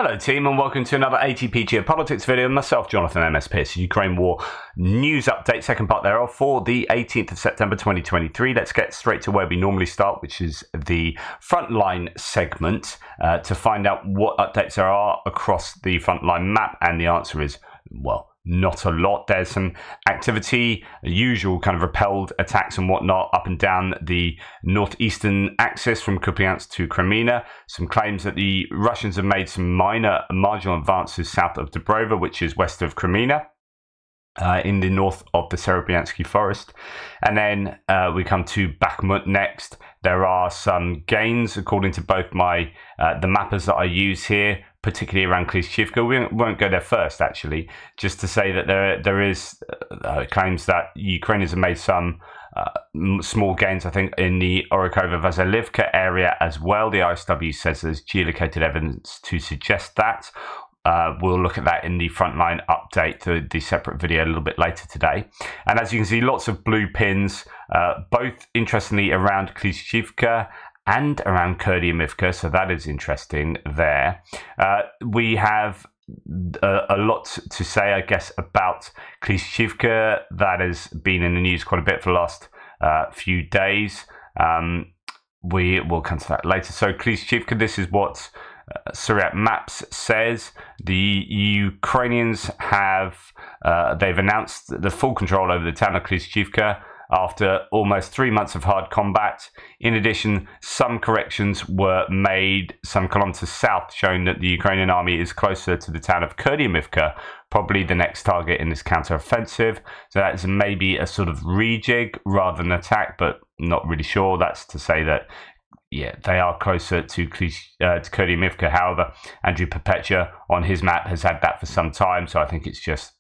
Hello team and welcome to another ATP Geopolitics video. Myself, Jonathan MS Pearce, Ukraine War news update, second part thereof for the 18th of September 2023. Let's get straight to where we normally start, which is the Frontline segment, to find out what updates there are across the Frontline map, and the answer is, well, not a lot. There's some activity, usual kind of repelled attacks and whatnot up and down the northeastern axis from Kupiansk to Crimea. Some claims that the Russians have made some marginal advances south of Dubrova, which is west of Crimea, in the north of the Serebyansky forest. And then we come to Bakhmut next. There are some gains according to both my the mappers that I use here, particularly around Klishchivka. We won't go there first, actually, just to say that there is claims that Ukrainians have made some small gains, I think, in the Orikhovo-Vasilivka area as well. The ISW says there's geolocated evidence to suggest that. We'll look at that in the Frontline update, the separate video, a little bit later today. And as you can see, lots of blue pins, both interestingly around Klishchivka and around Kurdyamivka, so that is interesting there. We have a lot to say, I guess, about Klishchivka. That has been in the news quite a bit for the last few days. We will come to that later. So Klishchivka, this is what Syriac Maps says. The Ukrainians have they've announced the full control over the town of Klishchivka after almost 3 months of hard combat. In addition, some corrections were made some kilometers south, showing that the Ukrainian army is closer to the town of Kurdyamivka, probably the next target in this counter-offensive. So that's maybe a sort of rejig rather than attack, but not really sure. That's to say that, yeah, they are closer to Kurdyamivka. However, Andrew Perpetua on his map has had that for some time, so I think it's just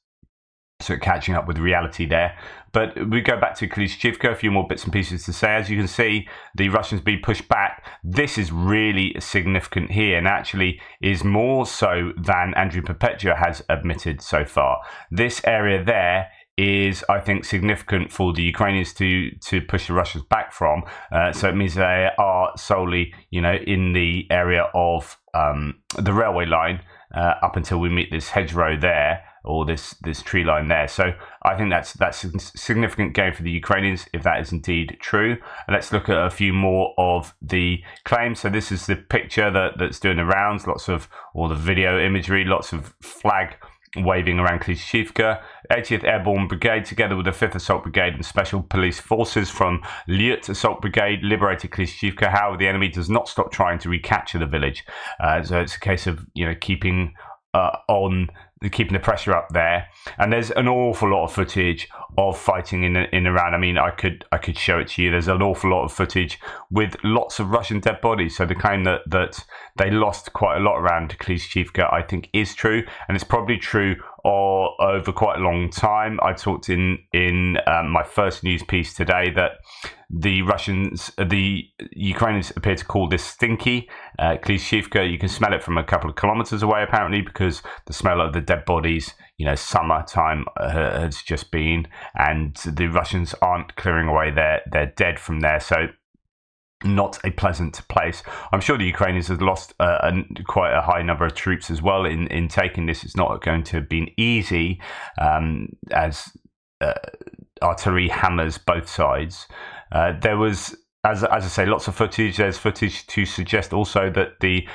sort of catching up with reality there. But we go back to Klishchivka, a few more bits and pieces to say. As you can see, the Russians being pushed back. This is really significant here, and actually is more so than Andrew Perpetua has admitted so far. This area there is, I think, significant for the Ukrainians to push the Russians back from. So it means they are solely, you know, in the area of the railway line up until we meet this hedgerow there, or this tree line there. So I think that's a significant gain for the Ukrainians, if that is indeed true. And let's look at a few more of the claims. So this is the picture that's doing the rounds, lots of, or the video imagery, lots of flag waving around Klishchivka. 80th Airborne Brigade, together with the 5th Assault Brigade and Special Police Forces from Lyut Assault Brigade, liberated Klishchivka. However, the enemy does not stop trying to recapture the village. So it's a case of, you know, keeping the pressure up there. And there's an awful lot of footage of fighting in around. I mean, I could show it to you. There's an awful lot of footage with lots of Russian dead bodies. So the claim that they lost quite a lot around Klishchivka, I think, is true, and it's probably true over quite a long time. I talked in my first news piece today that the Ukrainians appear to call this stinky. Klishchivka, you can smell it from a couple of kilometers away, apparently, because the smell of the dead bodies, you know, summertime has just been, and the Russians aren't clearing away their dead from there. So not a pleasant place. I'm sure the Ukrainians have lost quite a high number of troops as well in taking this. It's not going to have been easy, as artillery hammers both sides. There was, as I say, lots of footage. There's footage to suggest also that the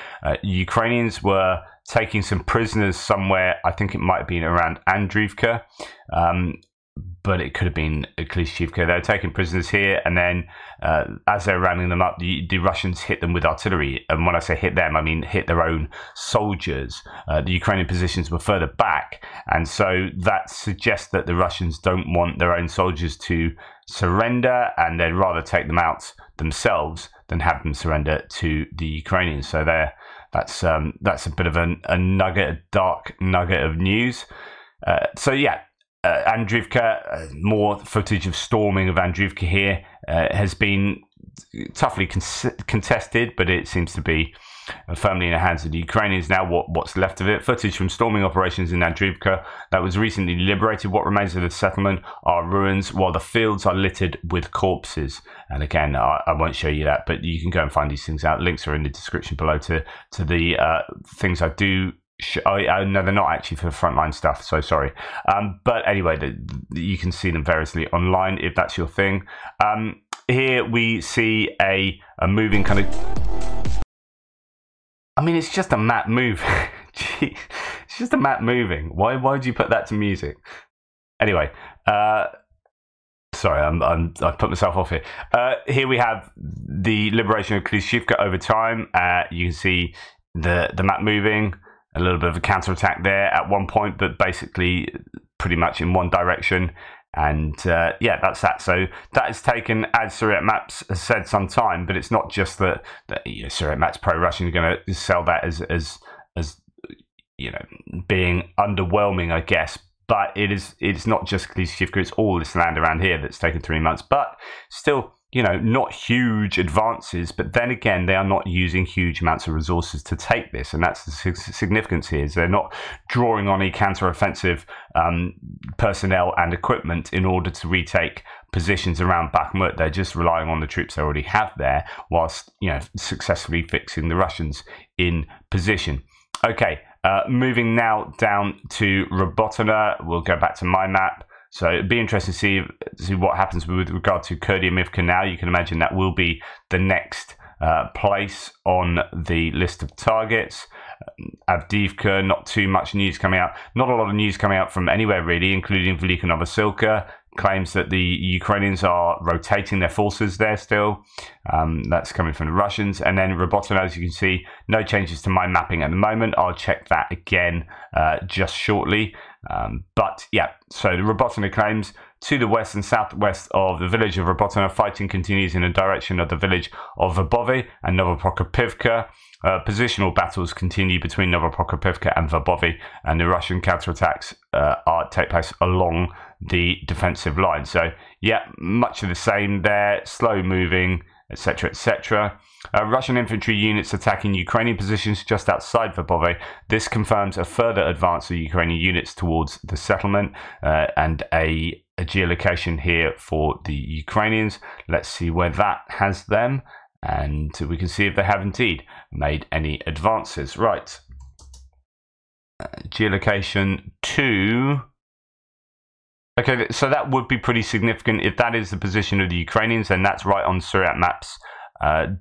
Ukrainians were taking some prisoners somewhere. I think it might have been around Andriivka, but it could have been Klishchivka. They were taking prisoners here, and then as they're rounding them up, the Russians hit them with artillery. And when I say hit them, I mean hit their own soldiers. The Ukrainian positions were further back, and so that suggests that the Russians don't want their own soldiers to surrender, and they'd rather take them out themselves than have them surrender to the Ukrainians. So that's a bit of a nugget, a dark nugget of news. So yeah. Andriivka, more footage of storming of Andriivka here, has been toughly contested, but it seems to be firmly in the hands of the Ukrainians now. What's left of it? Footage from storming operations in Andrivka that was recently liberated. What remains of the settlement are ruins, while the fields are littered with corpses. And again, I won't show you that, but you can go and find these things out. Links are in the description below to the things I do. No, they're not actually for the Frontline stuff, so sorry. But anyway, you can see them variously online if that's your thing. Here we see a moving kind of... I mean, it's just a map moving. Gee, it's just a map moving. Why would you put that to music? Anyway, sorry, I've put myself off here. Here we have the liberation of Klishivka over time. You can see the map moving. A little bit of a counterattack there at one point, but basically pretty much in one direction. And yeah, that's that. So that is taken, as Suriyat Maps has said, some time, but it's not just that Suriyat Maps pro-Russian are going to sell that as being underwhelming, I guess. But it's not just Klishivka, it's all this land around here that's taken 3 months. But still, not huge advances, but then again, they are not using huge amounts of resources to take this, and that's the significance here, is they're not drawing on any counter-offensive personnel and equipment in order to retake positions around Bakhmut. They're just relying on the troops they already have there, whilst, successfully fixing the Russians in position. Okay, moving now down to Robotyne. We'll go back to my map. So it'd be interesting to see what happens with regard to Kurdyamivka now. You can imagine that will be the next place on the list of targets. Avdiivka, not too much news coming out. Not a lot of news coming out from anywhere really, including Velika Novosilka. Claims that the Ukrainians are rotating their forces there still. That's coming from the Russians. And then Robotyne, as you can see, no changes to my mapping at the moment. I'll check that again just shortly. But yeah, so the Robotyne claims to the west and southwest of the village of Robotyne, fighting continues in the direction of the village of Verbove and Novoprokopivka. Positional battles continue between Novoprokopivka and Verbove, and the Russian counterattacks take place along the defensive line. So yeah, much of the same there, slow moving, etc., etc. Russian infantry units attacking Ukrainian positions just outside Verbove. This confirms a further advance of Ukrainian units towards the settlement and a geolocation here for the Ukrainians. Let's see where that has them, and we can see if they have indeed made any advances. Right. Geolocation 2. Okay, so that would be pretty significant. If that is the position of the Ukrainians, then that's right on Suriyat Maps'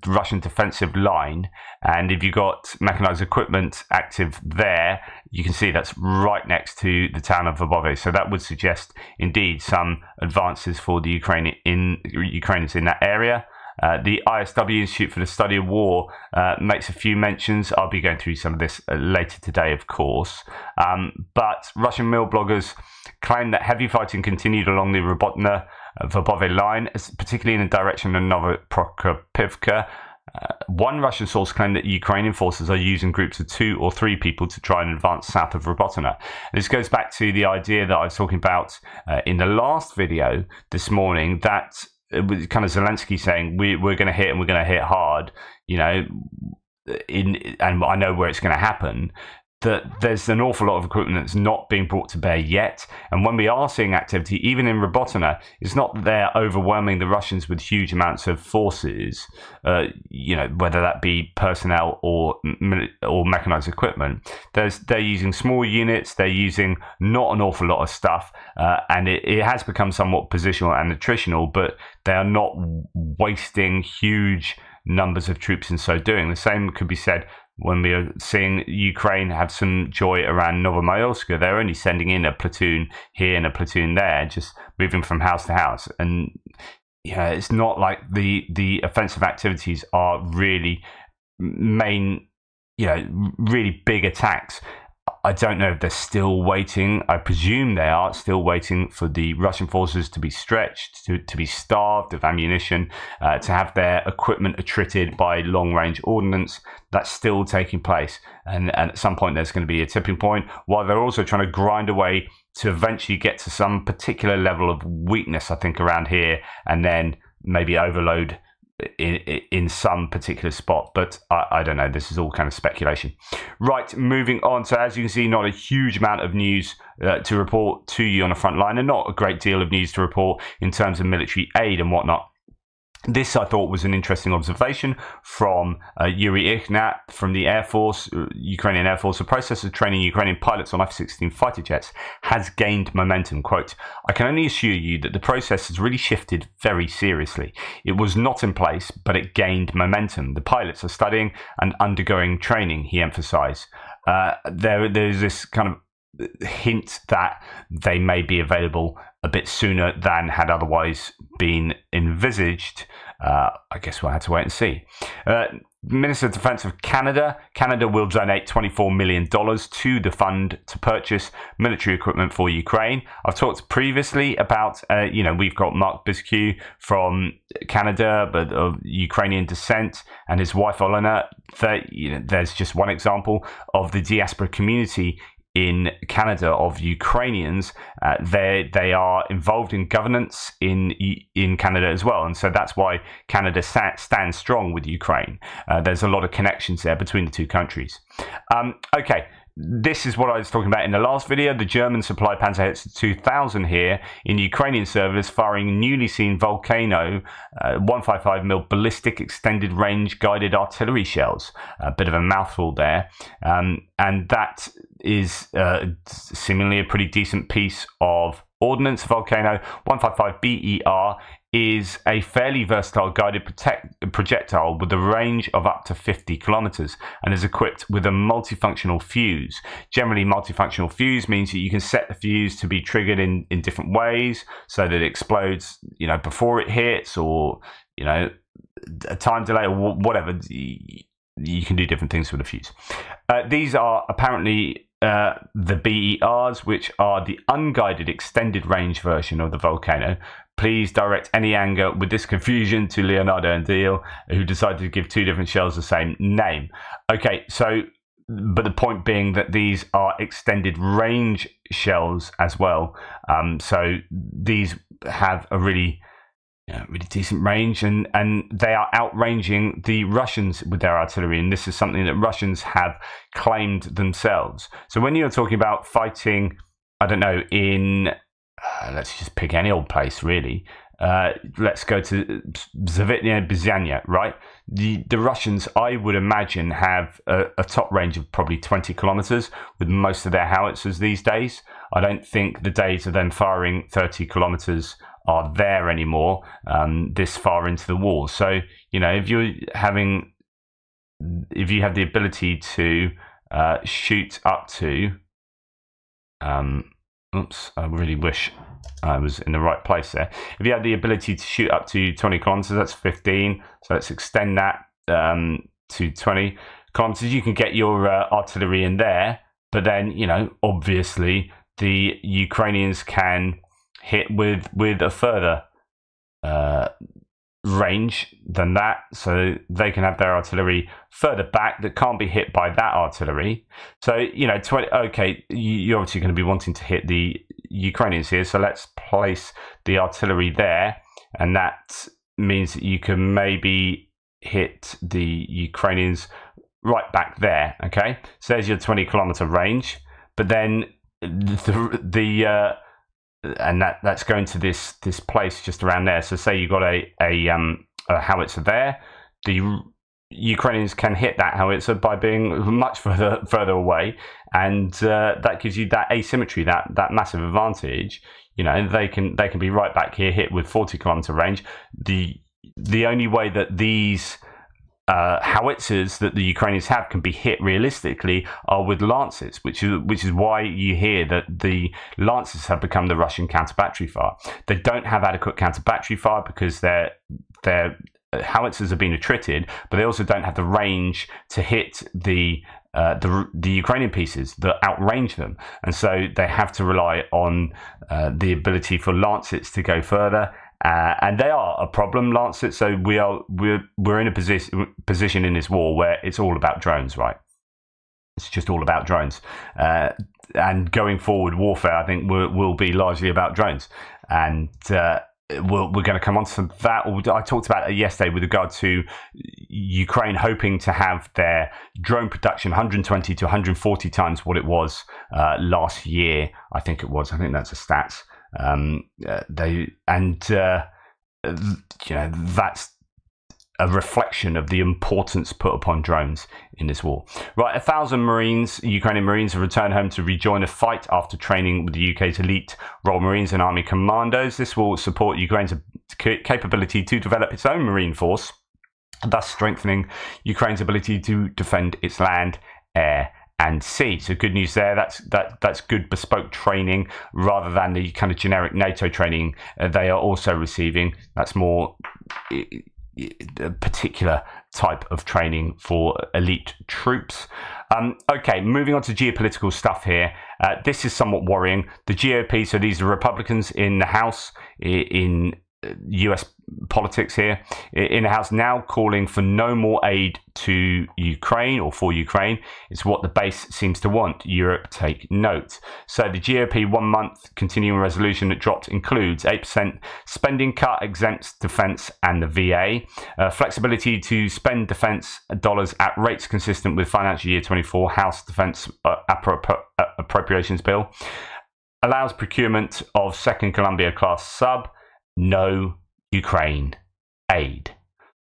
Russian defensive line. And if you've got mechanized equipment active there, you can see that's right next to the town of Verbove. So that would suggest indeed some advances for the Ukrainians in that area. The ISW Institute for the Study of War makes a few mentions. I'll be going through some of this later today, of course. But Russian mill bloggers claim that heavy fighting continued along the Robotyne-Verbove line, particularly in the direction of Novoprokopivka. One Russian source claimed that Ukrainian forces are using groups of 2 or 3 people to try and advance south of Robotyne. This goes back to the idea that I was talking about in the last video this morning, that it was kind of Zelensky saying we're going to hit and we're going to hit hard, and I know where it's going to happen. That there's an awful lot of equipment that's not being brought to bear yet, and when we are seeing activity, even in Robotyne, it's not that they're overwhelming the Russians with huge amounts of forces, whether that be personnel or mechanized equipment. They're using small units, they're using not an awful lot of stuff, and it has become somewhat positional and attritional, but they are not wasting huge numbers of troops in so doing. The same could be said when we are seeing Ukraine have some joy around Novomayorsk. They're only sending in a platoon here and a platoon there, just moving from house to house. And it's not like the offensive activities are really really big attacks. I don't know if they're still waiting. I presume they are still waiting for the Russian forces to be stretched, to be starved of ammunition, to have their equipment attrited by long-range ordnance. That's still taking place. And at some point, there's going to be a tipping point, while they're also trying to grind away to eventually get to some particular level of weakness, I think, around here, and then maybe overload in some particular spot, but I don't know. This is all kind of speculation. Right, moving on. So as you can see, not a huge amount of news to report to you on the front line, and not a great deal of news to report in terms of military aid and whatnot. This, I thought, was an interesting observation from Yuri Ignat from the Air Force, Ukrainian Air Force. The process of training Ukrainian pilots on F-16 fighter jets has gained momentum. Quote, I can only assure you that the process has really shifted very seriously. It was not in place, but it gained momentum. The pilots are studying and undergoing training, he emphasized. There's this kind of hint that they may be available a bit sooner than had otherwise been envisaged. I guess we'll have to wait and see. Minister of Defence of Canada will donate $24 million to the fund to purchase military equipment for Ukraine. I've talked previously about, we've got Mark Biscu from Canada, but of Ukrainian descent, and his wife Olena. There's just one example of the diaspora community in Canada of Ukrainians. They are involved in governance in Canada as well, and so that's why Canada stands strong with Ukraine. There's a lot of connections there between the two countries. Okay, this is what I was talking about in the last video. The German supply Panzerhaubitze 2000 here in Ukrainian service, firing newly seen Volcano 155mm ballistic extended range guided artillery shells. A bit of a mouthful there, and that is seemingly a pretty decent piece of ordnance. Volcano 155 BER is a fairly versatile guided projectile with a range of up to 50 kilometers and is equipped with a multifunctional fuse. Generally, multifunctional fuse means that you can set the fuse to be triggered in different ways so that it explodes, before it hits, or, a time delay, or whatever. You can do different things with the fuse. These are apparently the BERs, which are the unguided extended range version of the Volcano. Please direct any anger with this confusion to Leonardo and Deal, who decided to give two different shells the same name. Okay, so, but the point being that these are extended range shells as well. So these have a really decent range, and they are outranging the Russians with their artillery, and this is something that Russians have claimed themselves. So when you're talking about fighting, I don't know, in let's just pick any old place really. Let's go to Zavitnya Byzanya, right? The Russians, I would imagine, have a top range of probably 20 kilometers with most of their howitzers these days. I don't think the days of them firing 30 kilometers are there anymore, this far into the wall. So, if you have the ability to shoot up to, oops, I really wish I was in the right place there. If you have the ability to shoot up to 20 kilometers, that's 15. So let's extend that to 20 kilometers. You can get your artillery in there, but then, obviously the Ukrainians can hit with a further range than that, so they can have their artillery further back that can't be hit by that artillery. So 20. Okay, you're obviously going to be wanting to hit the Ukrainians here, so let's place the artillery there, and that means that you can maybe hit the Ukrainians right back there. Okay, so there's your 20-kilometer range, but then and that's going to this place just around there. So say you've got a howitzer there, the Ukrainians can hit that howitzer by being much further away, and that gives you that asymmetry, that massive advantage. They can be right back here, hit with 40-kilometer range. The only way that these howitzers that the Ukrainians have can be hit realistically are with Lancets, which is why you hear that the Lancets have become the Russian counter-battery fire. They don't have adequate counter-battery fire because their howitzers have been attrited, but they also don't have the range to hit the Ukrainian pieces that outrange them, and so they have to rely on the ability for Lancets to go further. And they are a problem, Lancet. So we're in a position in this war where it's all about drones, right? It's just all about drones. And going forward, warfare, I think, will be largely about drones. And we're going to come on to that. I talked about it yesterday with regard to Ukraine hoping to have their drone production 120 to 140 times what it was last year. I think it was. I think that's the stats. That's a reflection of the importance put upon drones in this war. Right, 1,000 Marines, Ukrainian Marines, have returned home to rejoin the fight after training with the UK's elite Royal Marines and Army commandos. This will support Ukraine's capability to develop its own Marine force, thus strengthening Ukraine's ability to defend its land, air, and sea. So good news there. That's good bespoke training rather than the kind of generic NATO training they are also receiving. That's more a particular type of training for elite troops. Okay, moving on to geopolitical stuff here. This is somewhat worrying. The GOP, so these are Republicans in the House, in US politics here, in the House, now calling for no more aid to Ukraine or for Ukraine. It's what the base seems to want. Europe, take note. So the GOP 1 month continuing resolution that dropped includes 8% spending cut, exempts defense and the VA, flexibility to spend defense dollars at rates consistent with financial year 24 House Defense Appropriations Bill, allows procurement of second Columbia class sub, no Ukraine aid.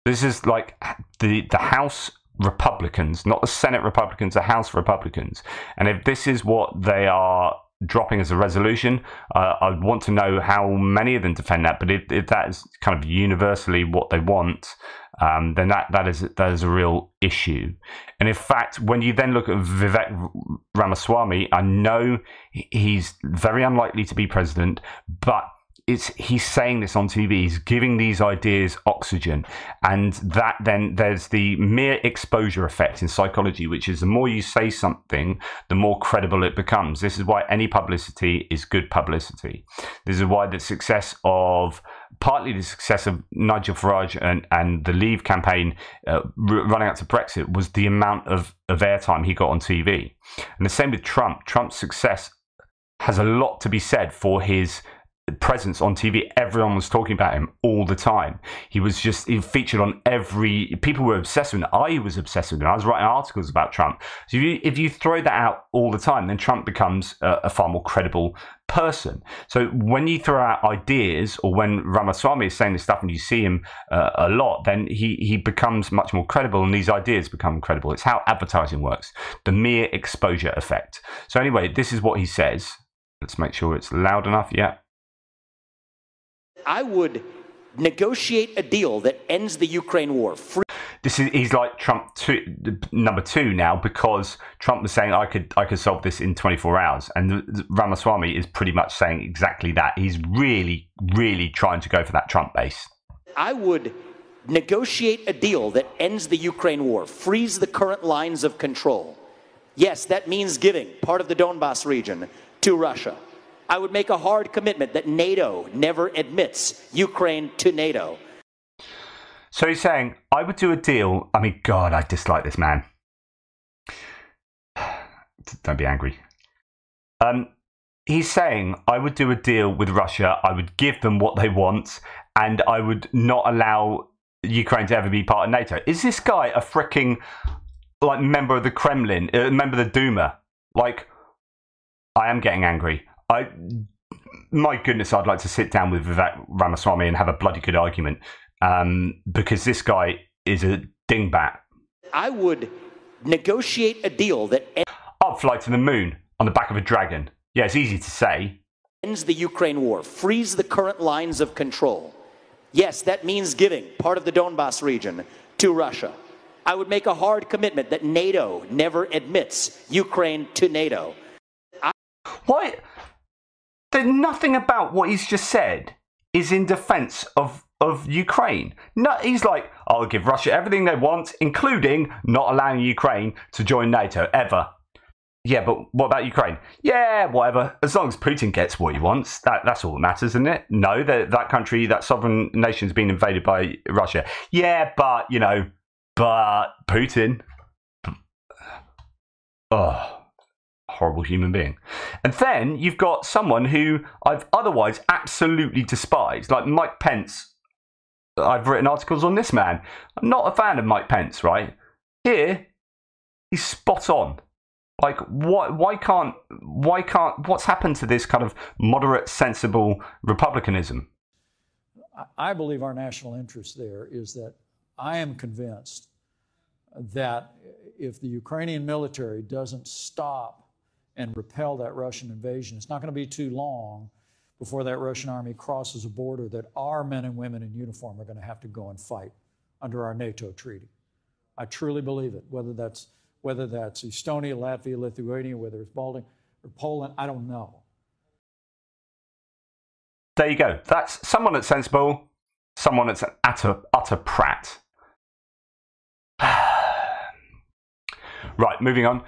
This is like the House Republicans, not the Senate Republicans, the House Republicans. And if this is what they are dropping as a resolution, I want to know how many of them defend that. But if that is kind of universally what they want, then that is a real issue. And in fact, when you then look at Vivek Ramaswamy, I know he's very unlikely to be president, but he's saying this on TV, he's giving these ideas oxygen, and that then there's the mere exposure effect in psychology, which is the more you say something, the more credible it becomes. This is why any publicity is good publicity. This is why partly the success of Nigel Farage and the Leave campaign running up to Brexit was the amount of airtime he got on TV. And the same with Trump. Trump's success has a lot to be said for his presence on TV. Everyone was talking about him all the time. He featured on people were obsessed with him. I was obsessed with him. I was writing articles about Trump. So if you throw that out all the time, then Trump becomes a far more credible person. So when you throw out ideas, or when Ramaswamy is saying this stuff and you see him a lot, then he becomes much more credible and these ideas become credible. It's how advertising works, the mere exposure effect. So anyway, this is what he says. Let's make sure it's loud enough. Yeah. I would negotiate a deal that ends the Ukraine war. He's like Trump number 2 now, because Trump was saying I could solve this in 24 hours, and Ramaswamy is pretty much saying exactly that. He's really, really trying to go for that Trump base. I would negotiate a deal that ends the Ukraine war, freeze the current lines of control. Yes, that means giving part of the Donbas region to Russia. I would make a hard commitment that NATO never admits Ukraine to NATO. So he's saying, I would do a deal. I mean, God, I dislike this man. Don't be angry. He's saying, I would do a deal with Russia. I would give them what they want, and I would not allow Ukraine to ever be part of NATO. Is this guy a freaking member of the Kremlin, member of the Duma? I am getting angry. My goodness, I'd like to sit down with Vivek Ramaswamy and have a bloody good argument, because this guy is a dingbat. I would negotiate a deal that I'd fly to the moon on the back of a dragon. Yeah, it's easy to say. Ends the Ukraine war, freeze the current lines of control. Yes, that means giving part of the Donbas region to Russia. I would make a hard commitment that NATO never admits Ukraine to NATO. Why? There's nothing about what he's just said is in defense of Ukraine. No, he's like, I'll give Russia everything they want, including not allowing Ukraine to join NATO ever. Yeah, but what about Ukraine? Yeah, whatever. As long as Putin gets what he wants, that's all that matters, isn't it? No, that country, that sovereign nation's been invaded by Russia. Yeah, but Putin. Oh, horrible human being. And then you've got someone who I've otherwise absolutely despised, like Mike Pence. I've written articles on this man. I'm not a fan of Mike Pence, right? Here, he's spot on. Like, why can't, what's happened to this kind of moderate, sensible republicanism? I believe our national interest there is that I am convinced that if the Ukrainian military doesn't stop and repel that Russian invasion, it's not going to be too long before that Russian army crosses a border that our men and women in uniform are going to have to go and fight under our NATO treaty. I truly believe it, whether that's Estonia, Latvia, Lithuania, whether it's Baltic or Poland, I don't know. There you go. That's someone that's sensible, someone that's an utter prat. Right, moving on.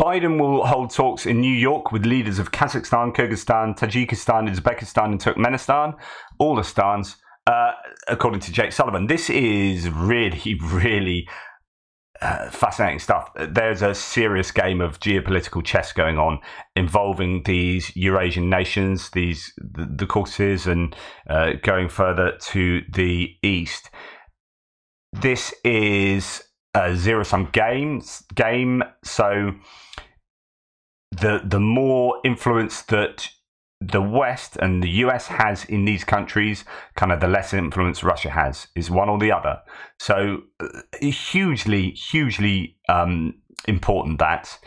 Biden will hold talks in New York with leaders of Kazakhstan, Kyrgyzstan, Tajikistan, Uzbekistan and Turkmenistan, all the stans, according to Jake Sullivan. This is really fascinating stuff. There's a serious game of geopolitical chess going on involving these Eurasian nations, the Caucasus, and going further to the east. This is a zero-sum game. So the more influence that the West and the US has in these countries, kind of the less influence Russia has, is one or the other. So hugely important that.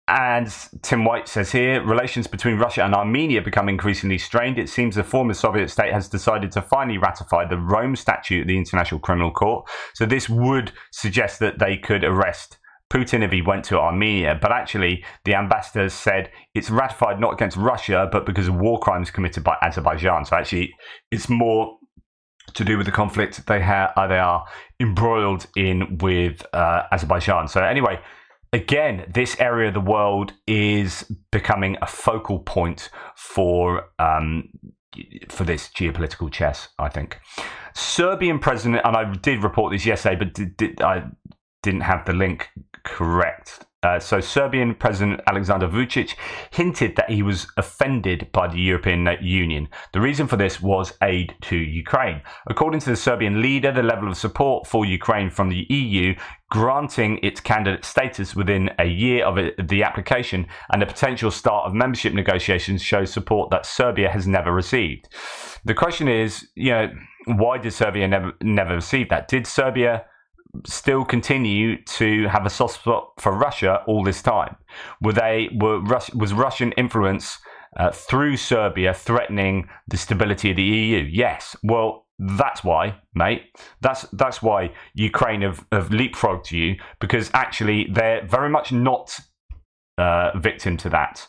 And Tim White says here, relations between Russia and Armenia become increasingly strained. It seems the former Soviet state has decided to finally ratify the Rome Statute of the International Criminal Court. So this would suggest that they could arrest Putin if he went to Armenia. But actually, the ambassador said it's ratified not against Russia, but because of war crimes committed by Azerbaijan. So actually, it's more to do with the conflict they are embroiled in with Azerbaijan. So anyway, again, this area of the world is becoming a focal point for this geopolitical chess, I think. Serbian president, and I did report this yesterday, but I didn't have the link correct. So Serbian President Aleksandar Vučić hinted that he was offended by the European Union. The reason for this was aid to Ukraine. According to the Serbian leader, the level of support for Ukraine from the EU, granting its candidate status within a year of the application and the potential start of membership negotiations, shows support that Serbia has never received. The question is, why did Serbia never receive that? Did Serbia still continue to have a soft spot for Russia all this time? Was Russian influence through Serbia threatening the stability of the EU? Yes. Well, that's why, mate. That's why Ukraine have leapfrogged you, because actually they're very much not victim to that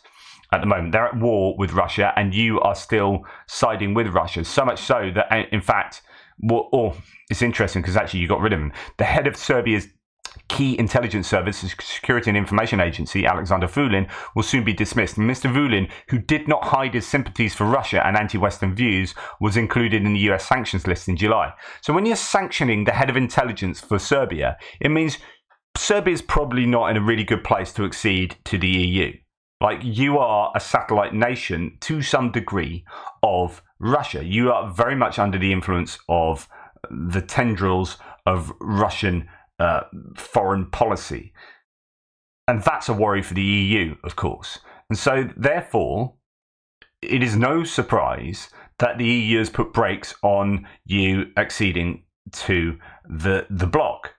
at the moment. They're at war with Russia, and you are still siding with Russia. So much so that, in fact, it's interesting because actually you got rid of him. The head of Serbia's key intelligence service, Security and Information Agency, Alexander Vulin, will soon be dismissed. And Mr. Vulin, who did not hide his sympathies for Russia and anti-Western views, was included in the US sanctions list in July. So when you're sanctioning the head of intelligence for Serbia, it means Serbia is probably not in a really good place to accede to the EU. Like, you are a satellite nation to some degree of Russia. You are very much under the influence of the tendrils of Russian foreign policy. And that's a worry for the EU, of course. And so, therefore, it is no surprise that the EU has put brakes on you acceding to the bloc.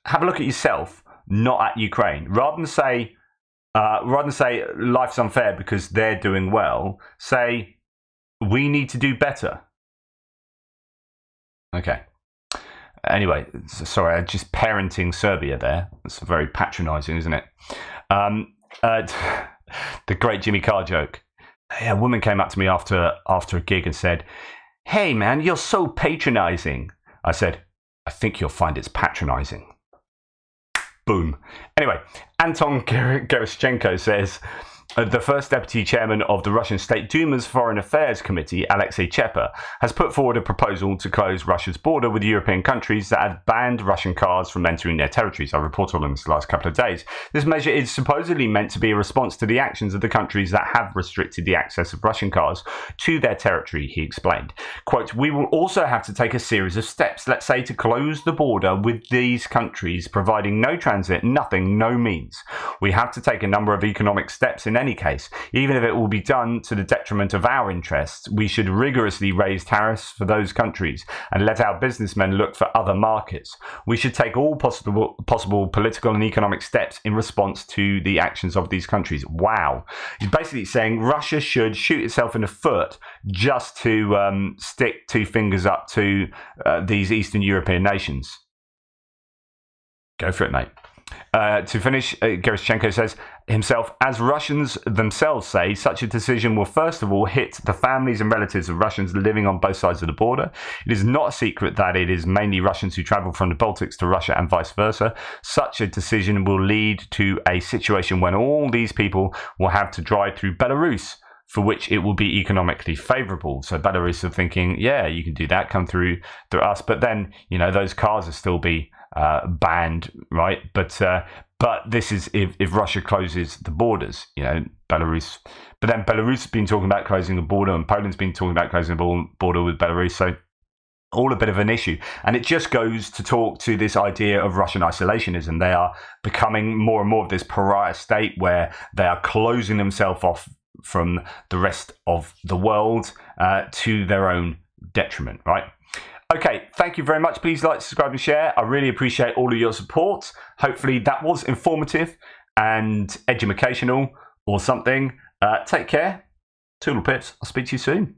Have a look at yourself, not at Ukraine. Rather than say life's unfair because they're doing well, say we need to do better. Okay. Anyway, sorry, I'm just parenting Serbia there. That's very patronising, isn't it? The great Jimmy Carr joke. A woman came up to me after a gig and said, "Hey man, you're so patronising." I said, "I think you'll find it's patronising." Boom. Anyway, Anton Gerashchenko says, The first deputy chairman of the Russian State Duma's Foreign Affairs Committee, Alexei Chepa, has put forward a proposal to close Russia's border with European countries that have banned Russian cars from entering their territories. I reported on this the last couple of days. This measure is supposedly meant to be a response to the actions of the countries that have restricted the access of Russian cars to their territory, he explained. Quote, "We will also have to take a series of steps, let's say to close the border with these countries, providing no transit, nothing, no means. We have to take a number of economic steps in any case. Even if it will be done to the detriment of our interests, we should rigorously raise tariffs for those countries and let our businessmen look for other markets. We should take all possible political and economic steps in response to the actions of these countries." Wow. He's basically saying Russia should shoot itself in the foot just to stick two fingers up to these Eastern European nations. Go for it, mate. To finish, Gerashchenko says himself, as Russians themselves say, such a decision will first of all hit the families and relatives of Russians living on both sides of the border. It is not a secret that it is mainly Russians who travel from the Baltics to Russia and vice versa. Such a decision will lead to a situation when all these people will have to drive through Belarus, for which it will be economically favourable. So Belarus are thinking, yeah, you can do that, come through us, but then, you know, those cars will still be banned, right? But this is if Russia closes the borders, you know, Belarus. But then Belarus has been talking about closing the border, and Poland's been talking about closing the border with Belarus. So all a bit of an issue. And it just goes to talk to this idea of Russian isolationism. They are becoming more and more of this pariah state where they are closing themselves off from the rest of the world to their own detriment, right? Okay, thank you very much. Please like, subscribe and share. I really appreciate all of your support. Hopefully that was informative and educational or something. Take care. Toodle pips. I'll speak to you soon.